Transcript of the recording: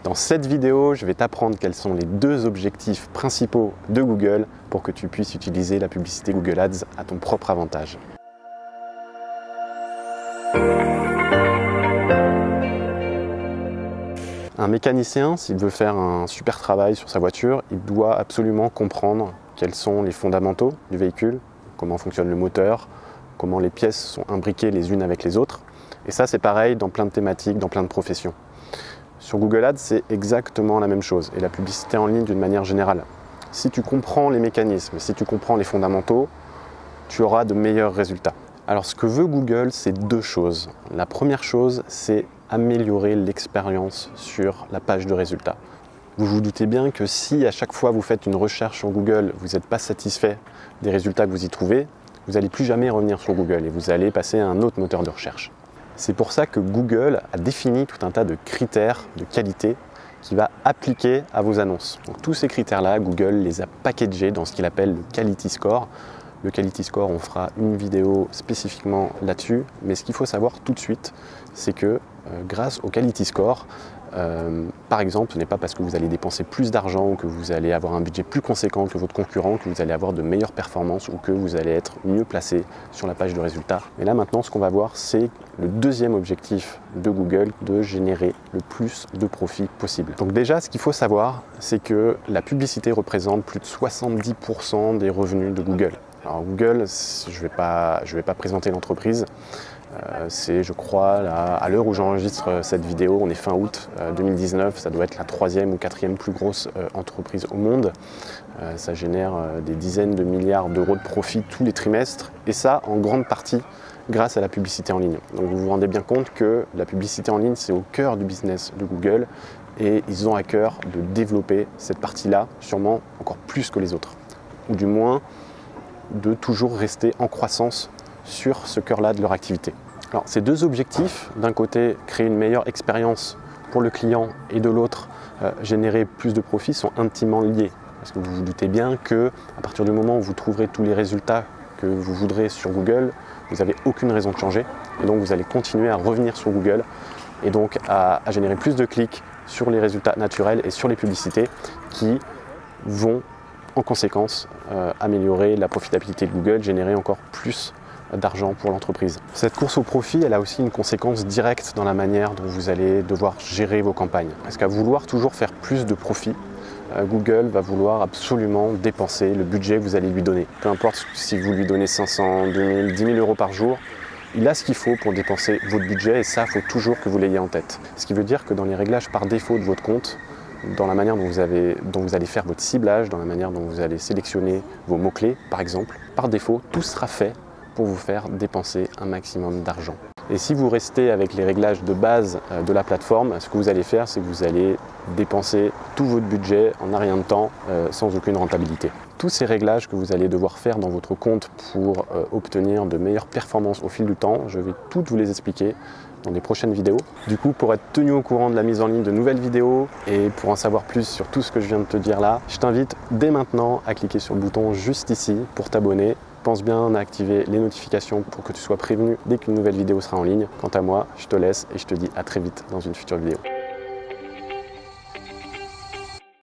Dans cette vidéo, je vais t'apprendre quels sont les deux objectifs principaux de Google pour que tu puisses utiliser la publicité Google Ads à ton propre avantage. Un mécanicien, s'il veut faire un super travail sur sa voiture, il doit absolument comprendre quels sont les fondamentaux du véhicule, comment fonctionne le moteur, comment les pièces sont imbriquées les unes avec les autres. Et ça, c'est pareil dans plein de thématiques, dans plein de professions. Sur Google Ads, c'est exactement la même chose, et la publicité en ligne d'une manière générale. Si tu comprends les mécanismes, si tu comprends les fondamentaux, tu auras de meilleurs résultats. Alors ce que veut Google, c'est deux choses. La première chose, c'est améliorer l'expérience sur la page de résultats. Vous vous doutez bien que si à chaque fois vous faites une recherche sur Google, vous n'êtes pas satisfait des résultats que vous y trouvez, vous n'allez plus jamais revenir sur Google et vous allez passer à un autre moteur de recherche. C'est pour ça que Google a défini tout un tas de critères de qualité qu'il va appliquer à vos annonces. Donc, tous ces critères-là, Google les a packagés dans ce qu'il appelle le Quality Score. Le Quality Score, on fera une vidéo spécifiquement là-dessus, mais ce qu'il faut savoir tout de suite, c'est que grâce au Quality Score, par exemple, ce n'est pas parce que vous allez dépenser plus d'argent ou que vous allez avoir un budget plus conséquent que votre concurrent que vous allez avoir de meilleures performances ou que vous allez être mieux placé sur la page de résultats. Mais là maintenant, ce qu'on va voir, c'est le deuxième objectif de Google, de générer le plus de profit possible. Donc déjà, ce qu'il faut savoir, c'est que la publicité représente plus de 70% des revenus de Google. Alors Google, je vais pas présenter l'entreprise. C'est, je crois, là, à l'heure où j'enregistre cette vidéo, on est fin août 2019, ça doit être la troisième ou quatrième plus grosse entreprise au monde. Ça génère des dizaines de milliards d'euros de profit tous les trimestres, et ça en grande partie grâce à la publicité en ligne. Donc vous vous rendez bien compte que la publicité en ligne, c'est au cœur du business de Google, et ils ont à cœur de développer cette partie-là, sûrement encore plus que les autres, ou du moins de toujours rester en croissance sur ce cœur-là de leur activité. Alors, ces deux objectifs, d'un côté créer une meilleure expérience pour le client et de l'autre générer plus de profits, sont intimement liés. Parce que vous vous doutez bien que à partir du moment où vous trouverez tous les résultats que vous voudrez sur Google, vous n'avez aucune raison de changer, et donc vous allez continuer à revenir sur Google et donc à générer plus de clics sur les résultats naturels et sur les publicités qui vont en conséquence améliorer la profitabilité de Google, générer encore plus d'argent pour l'entreprise. Cette course au profit, elle a aussi une conséquence directe dans la manière dont vous allez devoir gérer vos campagnes. Parce qu'à vouloir toujours faire plus de profit, Google va vouloir absolument dépenser le budget que vous allez lui donner. Peu importe si vous lui donnez 500, 2000, 10 000 euros par jour, il a ce qu'il faut pour dépenser votre budget, et ça, il faut toujours que vous l'ayez en tête. Ce qui veut dire que dans les réglages par défaut de votre compte, dans la manière dont vous allez faire votre ciblage, dans la manière dont vous allez sélectionner vos mots-clés, par exemple, par défaut, tout sera fait pour vous faire dépenser un maximum d'argent. Et si vous restez avec les réglages de base de la plateforme, ce que vous allez faire, c'est que vous allez dépenser tout votre budget en un rien de temps sans aucune rentabilité. Tous ces réglages que vous allez devoir faire dans votre compte pour obtenir de meilleures performances au fil du temps, je vais toutes vous les expliquer dans des prochaines vidéos. Du coup, pour être tenu au courant de la mise en ligne de nouvelles vidéos et pour en savoir plus sur tout ce que je viens de te dire là, je t'invite dès maintenant à cliquer sur le bouton juste ici pour t'abonner. Pense bien à activer les notifications pour que tu sois prévenu dès qu'une nouvelle vidéo sera en ligne. Quant à moi, je te laisse et je te dis à très vite dans une future vidéo.